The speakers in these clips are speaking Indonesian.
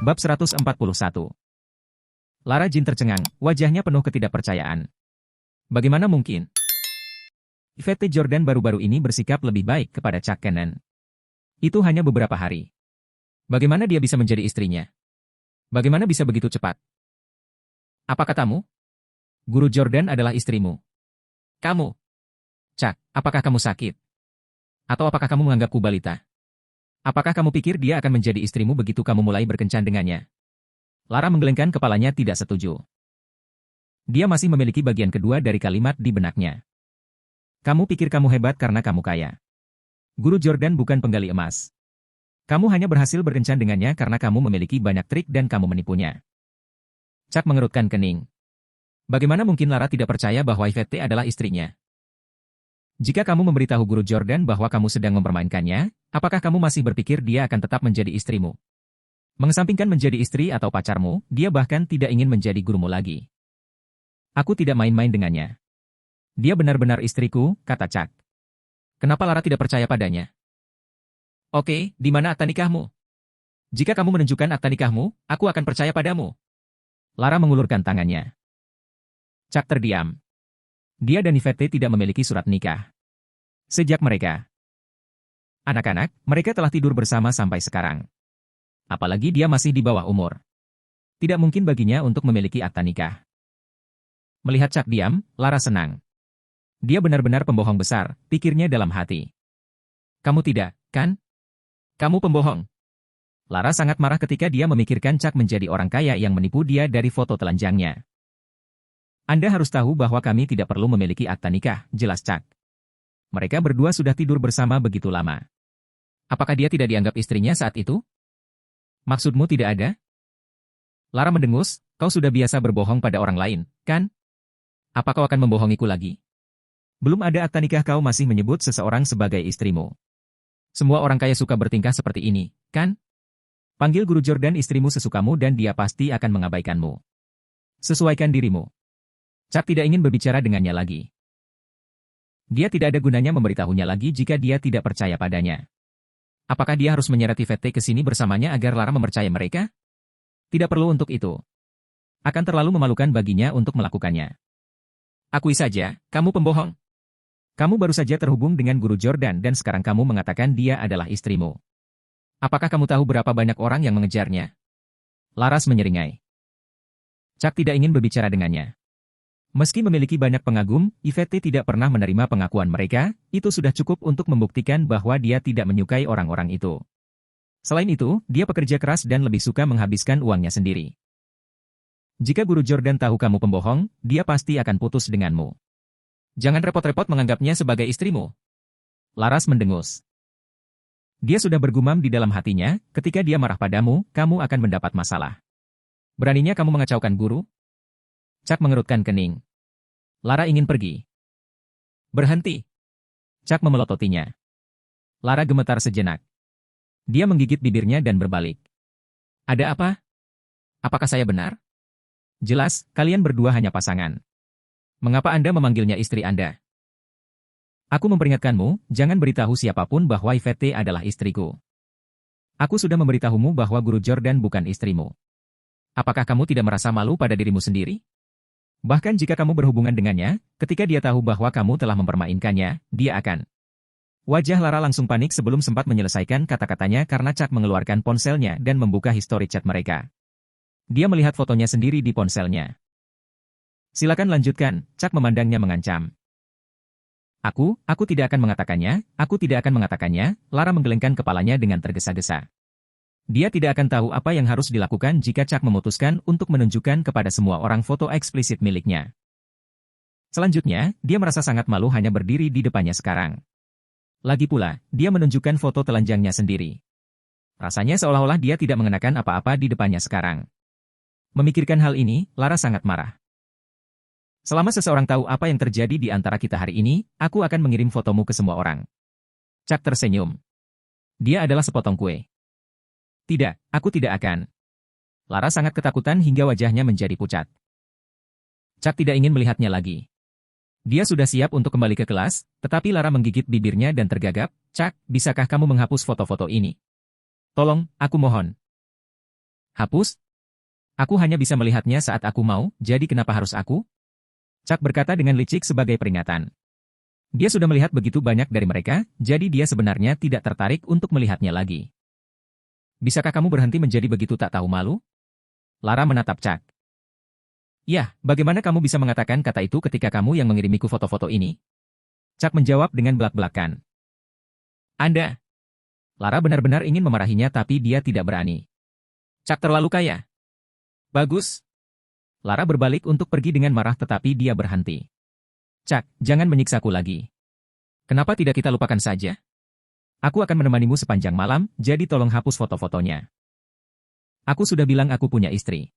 Bab 141. Lara Jean tercengang, wajahnya penuh ketidakpercayaan. Bagaimana mungkin? Yvette Jordan baru-baru ini bersikap lebih baik kepada Chuck Cannon. Itu hanya beberapa hari. Bagaimana dia bisa menjadi istrinya? Bagaimana bisa begitu cepat? Apa katamu? Guru Jordan adalah istrimu. Kamu? Chuck, apakah kamu sakit? Atau apakah kamu menganggapku balita? Apakah kamu pikir dia akan menjadi istrimu begitu kamu mulai berkencan dengannya? Lara menggelengkan kepalanya tidak setuju. Dia masih memiliki bagian kedua dari kalimat di benaknya. Kamu pikir kamu hebat karena kamu kaya. Guru Jordan bukan penggali emas. Kamu hanya berhasil berkencan dengannya karena kamu memiliki banyak trik dan kamu menipunya. Chuck mengerutkan kening. Bagaimana mungkin Lara tidak percaya bahwa Yvette adalah istrinya? Jika kamu memberitahu Guru Jordan bahwa kamu sedang mempermainkannya, apakah kamu masih berpikir dia akan tetap menjadi istrimu? Mengesampingkan menjadi istri atau pacarmu, dia bahkan tidak ingin menjadi gurumu lagi. Aku tidak main-main dengannya. Dia benar-benar istriku, kata Chuck. Kenapa Lara tidak percaya padanya? Oke, di mana akta nikahmu? Jika kamu menunjukkan akta nikahmu, aku akan percaya padamu. Lara mengulurkan tangannya. Chuck terdiam. Dia dan Yvette tidak memiliki surat nikah. Sejak mereka anak-anak, mereka telah tidur bersama sampai sekarang. Apalagi dia masih di bawah umur. Tidak mungkin baginya untuk memiliki akta nikah. Melihat Chuck diam, Lara senang. Dia benar-benar pembohong besar, pikirnya dalam hati. Kamu tidak, kan? Kamu pembohong. Lara sangat marah ketika dia memikirkan Chuck menjadi orang kaya yang menipu dia dari foto telanjangnya. Anda harus tahu bahwa kami tidak perlu memiliki akta nikah, jelas Chuck. Mereka berdua sudah tidur bersama begitu lama. Apakah dia tidak dianggap istrinya saat itu? Maksudmu tidak ada? Lara mendengus, kau sudah biasa berbohong pada orang lain, kan? Apa kau akan membohongiku lagi? Belum ada akta nikah kau masih menyebut seseorang sebagai istrimu. Semua orang kaya suka bertingkah seperti ini, kan? Panggil Guru Jordan istrimu sesukamu dan dia pasti akan mengabaikanmu. Sesuaikan dirimu. Chuck tidak ingin berbicara dengannya lagi. Dia tidak ada gunanya memberitahunya lagi jika dia tidak percaya padanya. Apakah dia harus menyeret Yvette ke sini bersamanya agar Lara mempercayai mereka? Tidak perlu untuk itu. Akan terlalu memalukan baginya untuk melakukannya. Akui saja, kamu pembohong. Kamu baru saja terhubung dengan Guru Jordan dan sekarang kamu mengatakan dia adalah istrimu. Apakah kamu tahu berapa banyak orang yang mengejarnya? Laras menyeringai. Chuck tidak ingin berbicara dengannya. Meski memiliki banyak pengagum, Yvette tidak pernah menerima pengakuan mereka, itu sudah cukup untuk membuktikan bahwa dia tidak menyukai orang-orang itu. Selain itu, dia pekerja keras dan lebih suka menghabiskan uangnya sendiri. Jika Guru Jordan tahu kamu pembohong, dia pasti akan putus denganmu. Jangan repot-repot menganggapnya sebagai istrimu. Laras mendengus. Dia sudah bergumam di dalam hatinya, ketika dia marah padamu, kamu akan mendapat masalah. Beraninya kamu mengacaukan guru? Chuck mengerutkan kening. Lara ingin pergi. Berhenti. Chuck memelototinya. Lara gemetar sejenak. Dia menggigit bibirnya dan berbalik. Ada apa? Apakah saya benar? Jelas, kalian berdua hanya pasangan. Mengapa Anda memanggilnya istri Anda? Aku memperingatkanmu, jangan beritahu siapapun bahwa Yvette adalah istriku. Aku sudah memberitahumu bahwa Guru Jordan bukan istrimu. Apakah kamu tidak merasa malu pada dirimu sendiri? Bahkan jika kamu berhubungan dengannya, ketika dia tahu bahwa kamu telah mempermainkannya, dia akan. Wajah Lara langsung panik sebelum sempat menyelesaikan kata-katanya karena Chuck mengeluarkan ponselnya dan membuka histori chat mereka. Dia melihat fotonya sendiri di ponselnya. Silakan lanjutkan, Chuck memandangnya mengancam. Aku tidak akan mengatakannya, Lara menggelengkan kepalanya dengan tergesa-gesa. Dia tidak akan tahu apa yang harus dilakukan jika Chuck memutuskan untuk menunjukkan kepada semua orang foto eksplisit miliknya. Selanjutnya, dia merasa sangat malu hanya berdiri di depannya sekarang. Lagi pula, dia menunjukkan foto telanjangnya sendiri. Rasanya seolah-olah dia tidak mengenakan apa-apa di depannya sekarang. Memikirkan hal ini, Lara sangat marah. Selama seseorang tahu apa yang terjadi di antara kita hari ini, aku akan mengirim fotomu ke semua orang. Chuck tersenyum. Dia adalah sepotong kue. Tidak, aku tidak akan. Lara sangat ketakutan hingga wajahnya menjadi pucat. Chuck tidak ingin melihatnya lagi. Dia sudah siap untuk kembali ke kelas, tetapi Lara menggigit bibirnya dan tergagap. Chuck, bisakah kamu menghapus foto-foto ini? Tolong, aku mohon. Hapus? Aku hanya bisa melihatnya saat aku mau, jadi kenapa harus aku? Chuck berkata dengan licik sebagai peringatan. Dia sudah melihat begitu banyak dari mereka, jadi dia sebenarnya tidak tertarik untuk melihatnya lagi. Bisakah kamu berhenti menjadi begitu tak tahu malu? Lara menatap Chuck. Ya, bagaimana kamu bisa mengatakan kata itu ketika kamu yang mengirimiku foto-foto ini? Chuck menjawab dengan belak-belakan. Anda. Lara benar-benar ingin memarahinya tapi dia tidak berani. Chuck terlalu kaya. Bagus. Lara berbalik untuk pergi dengan marah tetapi dia berhenti. Chuck, jangan menyiksaku lagi. Kenapa tidak kita lupakan saja? Aku akan menemanimu sepanjang malam, jadi tolong hapus foto-fotonya. Aku sudah bilang aku punya istri.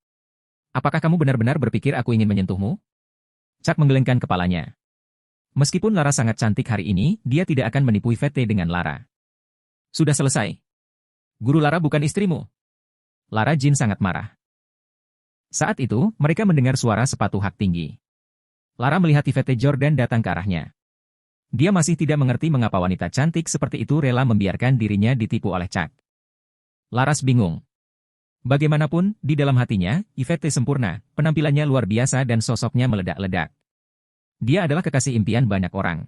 Apakah kamu benar-benar berpikir aku ingin menyentuhmu? Chuck menggelengkan kepalanya. Meskipun Lara sangat cantik hari ini, dia tidak akan menipu Yvette dengan Lara. Sudah selesai. Guru Lara bukan istrimu. Lara Jean sangat marah. Saat itu, mereka mendengar suara sepatu hak tinggi. Lara melihat Yvette Jordan datang ke arahnya. Dia masih tidak mengerti mengapa wanita cantik seperti itu rela membiarkan dirinya ditipu oleh Chuck. Laras bingung. Bagaimanapun, di dalam hatinya, Yvette sempurna, penampilannya luar biasa dan sosoknya meledak-ledak. Dia adalah kekasih impian banyak orang.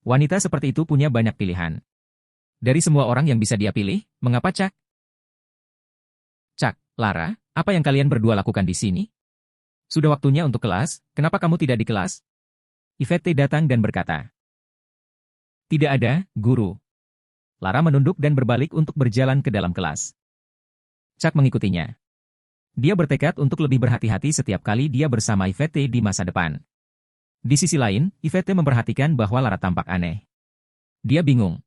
Wanita seperti itu punya banyak pilihan. Dari semua orang yang bisa dia pilih, mengapa Chuck? Chuck, Lara, apa yang kalian berdua lakukan di sini? Sudah waktunya untuk kelas, kenapa kamu tidak di kelas? Yvette datang dan berkata. Tidak ada, guru. Lara menunduk dan berbalik untuk berjalan ke dalam kelas. Chuck mengikutinya. Dia bertekad untuk lebih berhati-hati setiap kali dia bersama Yvette di masa depan. Di sisi lain, Yvette memperhatikan bahwa Lara tampak aneh. Dia bingung.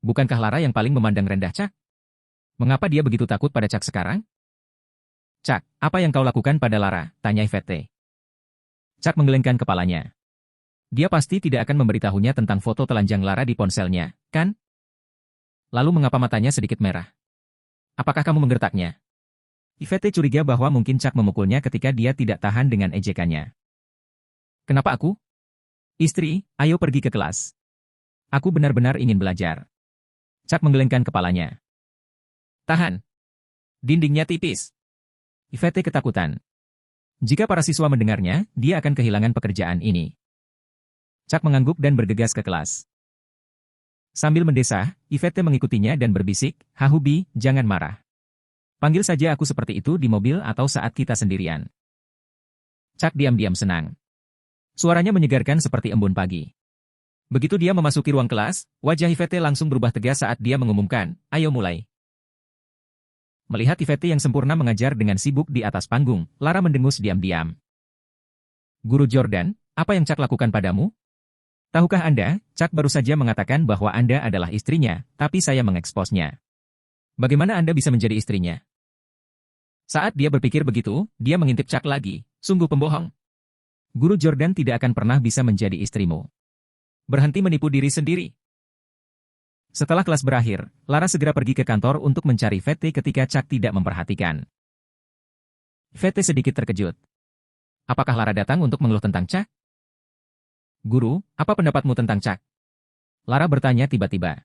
Bukankah Lara yang paling memandang rendah Chuck? Mengapa dia begitu takut pada Chuck sekarang? Chuck, apa yang kau lakukan pada Lara? Tanya Yvette. Chuck menggelengkan kepalanya. Dia pasti tidak akan memberitahunya tentang foto telanjang Lara di ponselnya, kan? Lalu mengapa matanya sedikit merah? Apakah kamu menggertaknya? Yvette curiga bahwa mungkin Chuck memukulnya ketika dia tidak tahan dengan ejekannya. Kenapa aku? Istri, ayo pergi ke kelas. Aku benar-benar ingin belajar. Chuck menggelengkan kepalanya. Tahan. Dindingnya tipis. Yvette ketakutan. Jika para siswa mendengarnya, dia akan kehilangan pekerjaan ini. Chuck mengangguk dan bergegas ke kelas. Sambil mendesah, Yvette mengikutinya dan berbisik, Hahubi, jangan marah. Panggil saja aku seperti itu di mobil atau saat kita sendirian. Chuck diam-diam senang. Suaranya menyegarkan seperti embun pagi. Begitu dia memasuki ruang kelas, wajah Yvette langsung berubah tegas saat dia mengumumkan, ayo mulai. Melihat Yvette yang sempurna mengajar dengan sibuk di atas panggung, Lara mendengus diam-diam. Guru Jordan, apa yang Chuck lakukan padamu? Tahukah Anda, Chuck baru saja mengatakan bahwa Anda adalah istrinya, tapi saya mengeksposnya. Bagaimana Anda bisa menjadi istrinya? Saat dia berpikir begitu, dia mengintip Chuck lagi, sungguh pembohong. Guru Jordan tidak akan pernah bisa menjadi istrimu. Berhenti menipu diri sendiri. Setelah kelas berakhir, Lara segera pergi ke kantor untuk mencari Yvette ketika Chuck tidak memperhatikan. Yvette sedikit terkejut. Apakah Lara datang untuk mengeluh tentang Chuck? Guru, apa pendapatmu tentang Chuck? Lara bertanya tiba-tiba.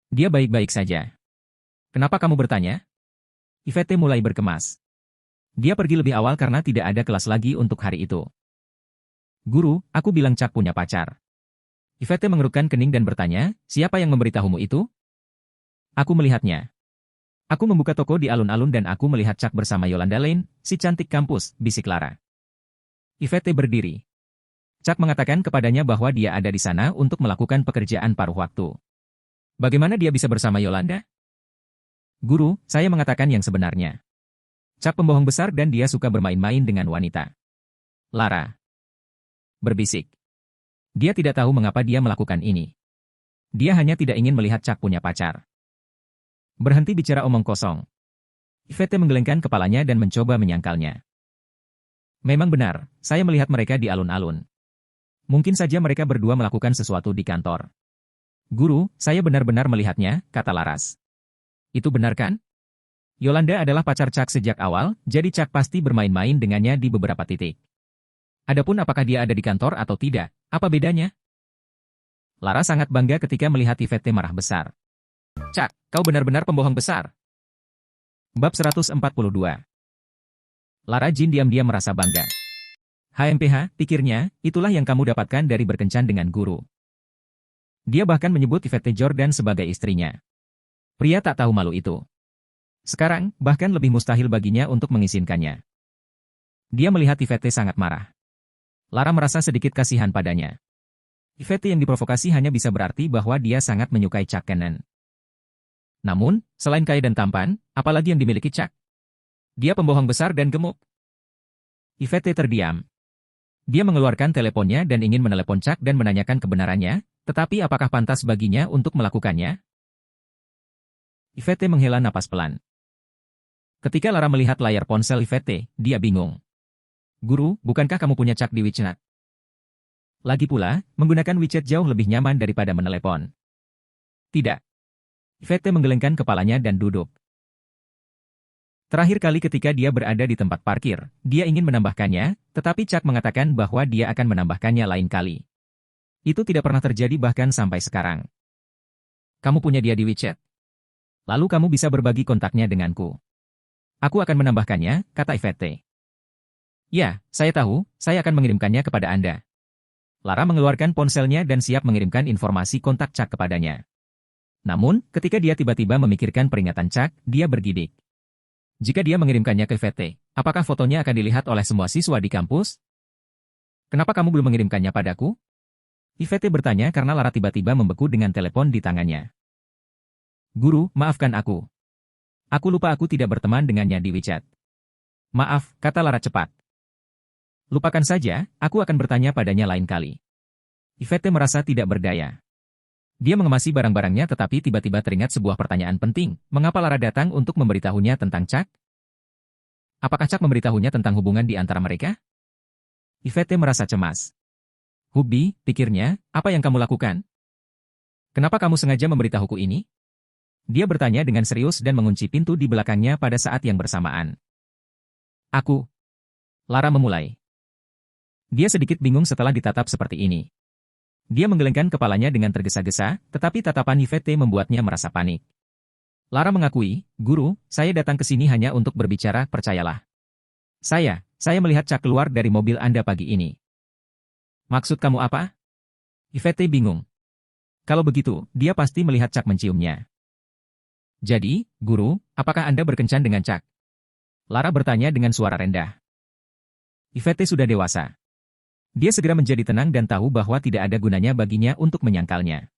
Dia baik-baik saja. Kenapa kamu bertanya? Yvette mulai berkemas. Dia pergi lebih awal karena tidak ada kelas lagi untuk hari itu. Guru, aku bilang Chuck punya pacar. Yvette mengerutkan kening dan bertanya, siapa yang memberitahumu itu? Aku melihatnya. Aku membuka toko di alun-alun dan aku melihat Chuck bersama Yolanda Lane, si cantik kampus, bisik Lara. Yvette berdiri. Chuck mengatakan kepadanya bahwa dia ada di sana untuk melakukan pekerjaan paruh waktu. Bagaimana dia bisa bersama Yolanda? Guru, saya mengatakan yang sebenarnya. Chuck pembohong besar dan dia suka bermain-main dengan wanita. Lara berbisik. Dia tidak tahu mengapa dia melakukan ini. Dia hanya tidak ingin melihat Chuck punya pacar. Berhenti bicara omong kosong. Yvette menggelengkan kepalanya dan mencoba menyangkalnya. Memang benar, saya melihat mereka di alun-alun. Mungkin saja mereka berdua melakukan sesuatu di kantor. Guru, saya benar-benar melihatnya, kata Laras. Itu benar kan? Yolanda adalah pacar Chuck sejak awal, jadi Chuck pasti bermain-main dengannya di beberapa titik. Adapun apakah dia ada di kantor atau tidak, apa bedanya? Lara sangat bangga ketika melihat Yvette marah besar. Chuck, kau benar-benar pembohong besar. Bab 142. Lara Jean diam-diam merasa bangga. HMPH, pikirnya, itulah yang kamu dapatkan dari berkencan dengan guru. Dia bahkan menyebut Yvette Jordan sebagai istrinya. Pria tak tahu malu itu. Sekarang, bahkan lebih mustahil baginya untuk mengizinkannya. Dia melihat Yvette sangat marah. Lara merasa sedikit kasihan padanya. Yvette yang diprovokasi hanya bisa berarti bahwa dia sangat menyukai Chuck Cannon. Namun, selain kaya dan tampan, apalagi yang dimiliki Chuck? Dia pembohong besar dan gemuk. Yvette terdiam. Dia mengeluarkan teleponnya dan ingin menelepon Chuck dan menanyakan kebenarannya, tetapi apakah pantas baginya untuk melakukannya? Yvette menghela napas pelan. Ketika Lara melihat layar ponsel Yvette, dia bingung. Guru, bukankah kamu punya Chuck di WeChat? Lagi pula, menggunakan WeChat jauh lebih nyaman daripada menelepon. Tidak. Yvette menggelengkan kepalanya dan duduk. Terakhir kali ketika dia berada di tempat parkir, dia ingin menambahkannya, tetapi Chuck mengatakan bahwa dia akan menambahkannya lain kali. Itu tidak pernah terjadi bahkan sampai sekarang. Kamu punya dia di WeChat. Lalu kamu bisa berbagi kontaknya denganku. Aku akan menambahkannya, kata Yvette. Ya, saya tahu, saya akan mengirimkannya kepada Anda. Lara mengeluarkan ponselnya dan siap mengirimkan informasi kontak Chuck kepadanya. Namun, ketika dia tiba-tiba memikirkan peringatan Chuck, dia bergidik. Jika dia mengirimkannya ke Yvette, apakah fotonya akan dilihat oleh semua siswa di kampus? Kenapa kamu belum mengirimkannya padaku? Yvette bertanya karena Lara tiba-tiba membeku dengan telepon di tangannya. Guru, maafkan aku. Aku lupa aku tidak berteman dengannya di WeChat. Maaf, kata Lara cepat. Lupakan saja, aku akan bertanya padanya lain kali. Yvette merasa tidak berdaya. Dia mengemasi barang-barangnya tetapi tiba-tiba teringat sebuah pertanyaan penting. Mengapa Lara datang untuk memberitahunya tentang Chuck? Apakah Chuck memberitahunya tentang hubungan di antara mereka? Yvette merasa cemas. Hubby, pikirnya, apa yang kamu lakukan? Kenapa kamu sengaja memberitahuku ini? Dia bertanya dengan serius dan mengunci pintu di belakangnya pada saat yang bersamaan. Aku. Lara memulai. Dia sedikit bingung setelah ditatap seperti ini. Dia menggelengkan kepalanya dengan tergesa-gesa, tetapi tatapan Yvette membuatnya merasa panik. Lara mengakui, Guru, saya datang ke sini hanya untuk berbicara, percayalah. Saya melihat Chuck keluar dari mobil Anda pagi ini. Maksud kamu apa? Yvette bingung. Kalau begitu, dia pasti melihat Chuck menciumnya. Jadi, Guru, apakah Anda berkencan dengan Chuck? Lara bertanya dengan suara rendah. Yvette sudah dewasa. Dia segera menjadi tenang dan tahu bahwa tidak ada gunanya baginya untuk menyangkalnya.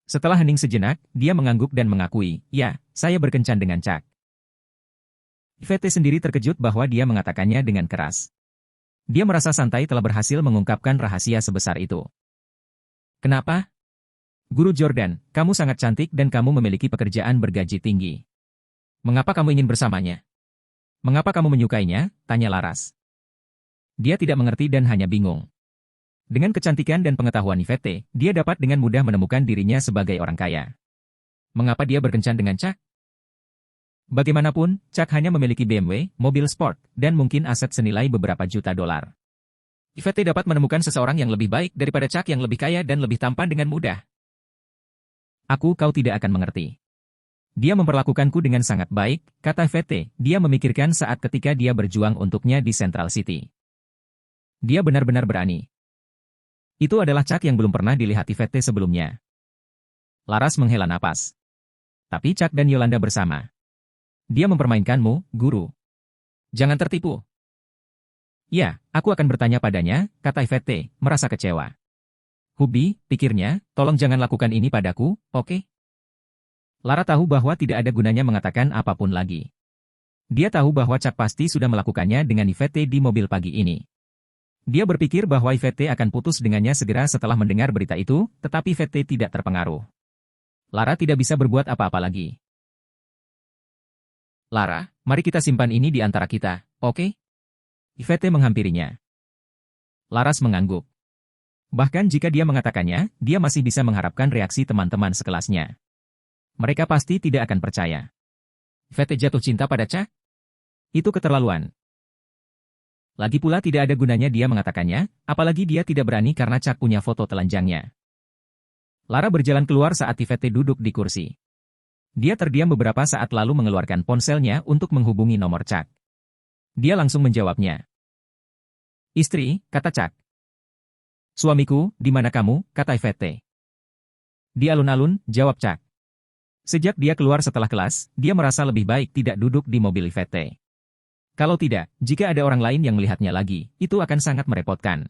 Setelah hening sejenak, dia mengangguk dan mengakui, ya, saya berkencan dengan Chuck. Yvette sendiri terkejut bahwa dia mengatakannya dengan keras. Dia merasa santai telah berhasil mengungkapkan rahasia sebesar itu. Kenapa? Guru Jordan, kamu sangat cantik dan kamu memiliki pekerjaan bergaji tinggi. Mengapa kamu ingin bersamanya? Mengapa kamu menyukainya? Tanya Laras. Dia tidak mengerti dan hanya bingung. Dengan kecantikan dan pengetahuan Yvette, dia dapat dengan mudah menemukan dirinya sebagai orang kaya. Mengapa dia berkencan dengan Chuck? Bagaimanapun, Chuck hanya memiliki BMW, mobil sport, dan mungkin aset senilai beberapa juta dolar. Yvette dapat menemukan seseorang yang lebih baik daripada Chuck yang lebih kaya dan lebih tampan dengan mudah. Kau tidak akan mengerti. Dia memperlakukanku dengan sangat baik, kata Yvette. Dia memikirkan saat ketika dia berjuang untuknya di Central City. Dia benar-benar berani. Itu adalah Chuck yang belum pernah dilihat Yvette sebelumnya. Laras menghela napas. Tapi Chuck dan Yolanda bersama. Dia mempermainkanmu, Guru. Jangan tertipu. Ya, aku akan bertanya padanya, kata Yvette, merasa kecewa. Hubby, pikirnya, tolong jangan lakukan ini padaku, oke? Lara tahu bahwa tidak ada gunanya mengatakan apapun lagi. Dia tahu bahwa Chuck pasti sudah melakukannya dengan Yvette di mobil pagi ini. Dia berpikir bahwa Yvette akan putus dengannya segera setelah mendengar berita itu, tetapi Yvette tidak terpengaruh. Lara tidak bisa berbuat apa-apa lagi. Lara, mari kita simpan ini di antara kita, oke? Yvette menghampirinya. Laras mengangguk. Bahkan jika dia mengatakannya, dia masih bisa mengharapkan reaksi teman-teman sekelasnya. Mereka pasti tidak akan percaya. Yvette jatuh cinta pada Chuck? Itu keterlaluan. Lagi pula tidak ada gunanya dia mengatakannya, apalagi dia tidak berani karena Chuck punya foto telanjangnya. Lara berjalan keluar saat Yvette duduk di kursi. Dia terdiam beberapa saat lalu mengeluarkan ponselnya untuk menghubungi nomor Chuck. Dia langsung menjawabnya. Istri, kata Chuck. Suamiku, di mana kamu, kata Yvette. Di alun-alun, jawab Chuck. Sejak dia keluar setelah kelas, dia merasa lebih baik tidak duduk di mobil Yvette. Kalau tidak, jika ada orang lain yang melihatnya lagi, itu akan sangat merepotkan.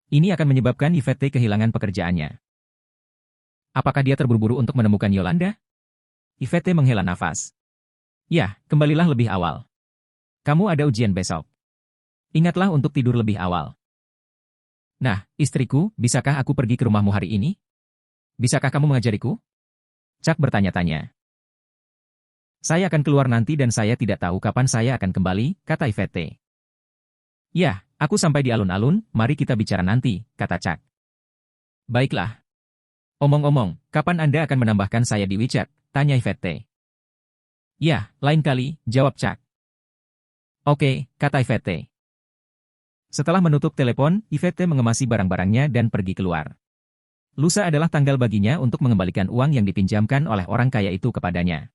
Ini akan menyebabkan Yvette kehilangan pekerjaannya. Apakah dia terburu-buru untuk menemukan Yolanda? Yvette menghela nafas. Ya, kembalilah lebih awal. Kamu ada ujian besok. Ingatlah untuk tidur lebih awal. Nah, istriku, bisakah aku pergi ke rumahmu hari ini? Bisakah kamu mengajariku? Chuck bertanya-tanya. Saya akan keluar nanti dan saya tidak tahu kapan saya akan kembali, kata Yvette. Ya, aku sampai di alun-alun, mari kita bicara nanti, kata Chuck. Baiklah. Omong-omong, kapan Anda akan menambahkan saya di WeChat? Tanya Yvette. Ya, lain kali, jawab Chuck. Oke, kata Yvette. Setelah menutup telepon, Yvette mengemasi barang-barangnya dan pergi keluar. Lusa adalah tanggal baginya untuk mengembalikan uang yang dipinjamkan oleh orang kaya itu kepadanya.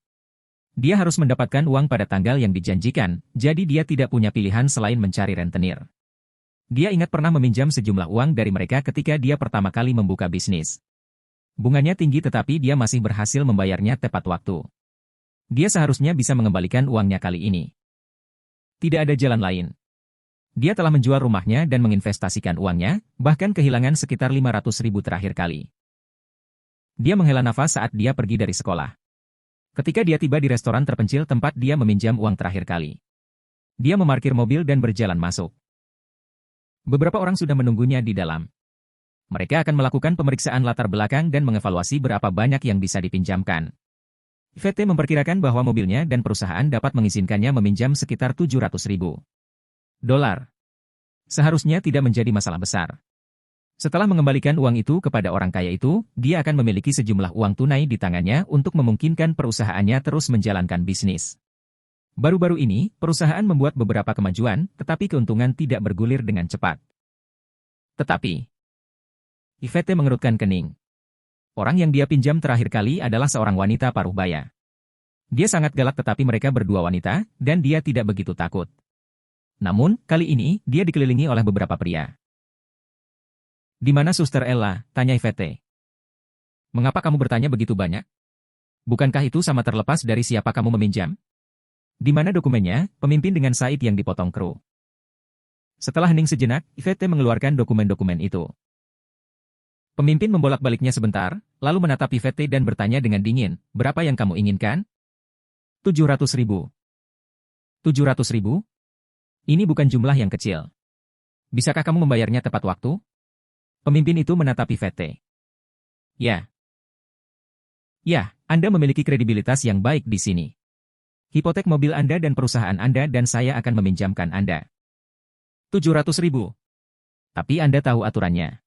Dia harus mendapatkan uang pada tanggal yang dijanjikan, jadi dia tidak punya pilihan selain mencari rentenir. Dia ingat pernah meminjam sejumlah uang dari mereka ketika dia pertama kali membuka bisnis. Bunganya tinggi tetapi dia masih berhasil membayarnya tepat waktu. Dia seharusnya bisa mengembalikan uangnya kali ini. Tidak ada jalan lain. Dia telah menjual rumahnya dan menginvestasikan uangnya, bahkan kehilangan sekitar 500.000 terakhir kali. Dia menghela nafas saat dia pergi dari sekolah. Ketika dia tiba di restoran terpencil tempat dia meminjam uang terakhir kali. Dia memarkir mobil dan berjalan masuk. Beberapa orang sudah menunggunya di dalam. Mereka akan melakukan pemeriksaan latar belakang dan mengevaluasi berapa banyak yang bisa dipinjamkan. Yvette memperkirakan bahwa mobilnya dan perusahaan dapat mengizinkannya meminjam sekitar 700.000 dolar. Seharusnya tidak menjadi masalah besar. Setelah mengembalikan uang itu kepada orang kaya itu, dia akan memiliki sejumlah uang tunai di tangannya untuk memungkinkan perusahaannya terus menjalankan bisnis. Baru-baru ini, perusahaan membuat beberapa kemajuan, tetapi keuntungan tidak bergulir dengan cepat. Tetapi, Yvette mengerutkan kening. Orang yang dia pinjam terakhir kali adalah seorang wanita paruh baya. Dia sangat galak tetapi mereka berdua wanita, dan dia tidak begitu takut. Namun, kali ini, dia dikelilingi oleh beberapa pria. Di mana Suster Ella? Tanya Yvette. Mengapa kamu bertanya begitu banyak? Bukankah itu sama terlepas dari siapa kamu meminjam? Di mana dokumennya, pemimpin dengan Said yang dipotong kru? Setelah hening sejenak, Yvette mengeluarkan dokumen-dokumen itu. Pemimpin membolak-baliknya sebentar, lalu menatap Yvette dan bertanya dengan dingin, berapa yang kamu inginkan? 700.000. 700.000? Ini bukan jumlah yang kecil. Bisakah kamu membayarnya tepat waktu? Pemimpin itu menatap Yvette. Ya. Ya, Anda memiliki kredibilitas yang baik di sini. Hipotek mobil Anda dan perusahaan Anda dan saya akan meminjamkan Anda. 700.000. Tapi Anda tahu aturannya.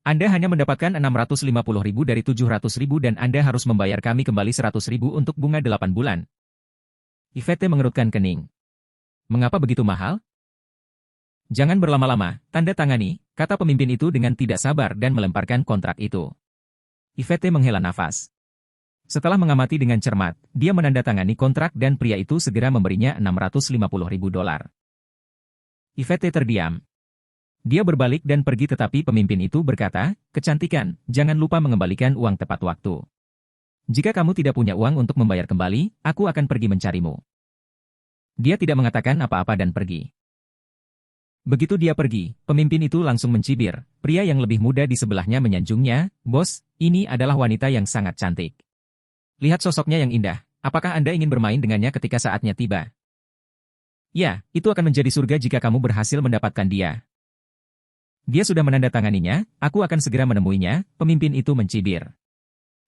Anda hanya mendapatkan 650.000 dari 700.000 dan Anda harus membayar kami kembali 100.000 untuk bunga 8 bulan. Yvette mengerutkan kening. Mengapa begitu mahal? Jangan berlama-lama, tanda tangani, kata pemimpin itu dengan tidak sabar dan melemparkan kontrak itu. Yvette menghela nafas. Setelah mengamati dengan cermat, dia menandatangani kontrak dan pria itu segera memberinya 650.000 dolar. Yvette terdiam. Dia berbalik dan pergi tetapi pemimpin itu berkata, kecantikan, jangan lupa mengembalikan uang tepat waktu. Jika kamu tidak punya uang untuk membayar kembali, aku akan pergi mencarimu. Dia tidak mengatakan apa-apa dan pergi. Begitu dia pergi, pemimpin itu langsung mencibir. Pria yang lebih muda di sebelahnya menyanjungnya, bos, ini adalah wanita yang sangat cantik. Lihat sosoknya yang indah, apakah Anda ingin bermain dengannya ketika saatnya tiba? Ya, itu akan menjadi surga jika kamu berhasil mendapatkan dia. Dia sudah menandatanganinya, aku akan segera menemuinya, pemimpin itu mencibir.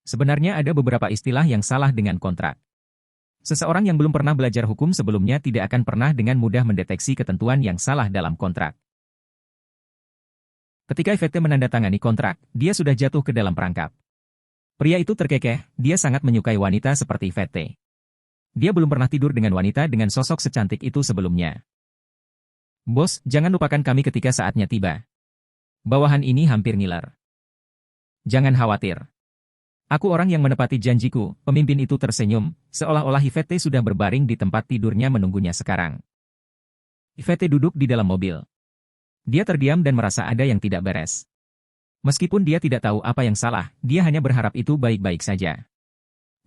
Sebenarnya ada beberapa istilah yang salah dengan kontrak. Seseorang yang belum pernah belajar hukum sebelumnya tidak akan pernah dengan mudah mendeteksi ketentuan yang salah dalam kontrak. Ketika Yvette menandatangani kontrak, dia sudah jatuh ke dalam perangkap. Pria itu terkekeh, dia sangat menyukai wanita seperti Yvette. Dia belum pernah tidur dengan wanita dengan sosok secantik itu sebelumnya. Bos, jangan lupakan kami ketika saatnya tiba. Bawahan ini hampir ngiler. Jangan khawatir. Aku orang yang menepati janjiku, pemimpin itu tersenyum, seolah-olah Yvette sudah berbaring di tempat tidurnya menunggunya sekarang. Yvette duduk di dalam mobil. Dia terdiam dan merasa ada yang tidak beres. Meskipun dia tidak tahu apa yang salah, dia hanya berharap itu baik-baik saja.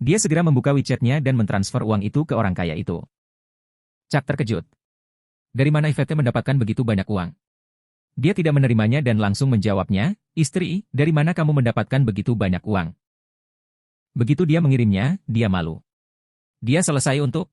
Dia segera membuka WeChat-nya dan mentransfer uang itu ke orang kaya itu. Chuck terkejut. Dari mana Yvette mendapatkan begitu banyak uang? Dia tidak menerimanya dan langsung menjawabnya, "Istri, dari mana kamu mendapatkan begitu banyak uang?" Begitu dia mengirimnya, dia malu. Dia selesai untuk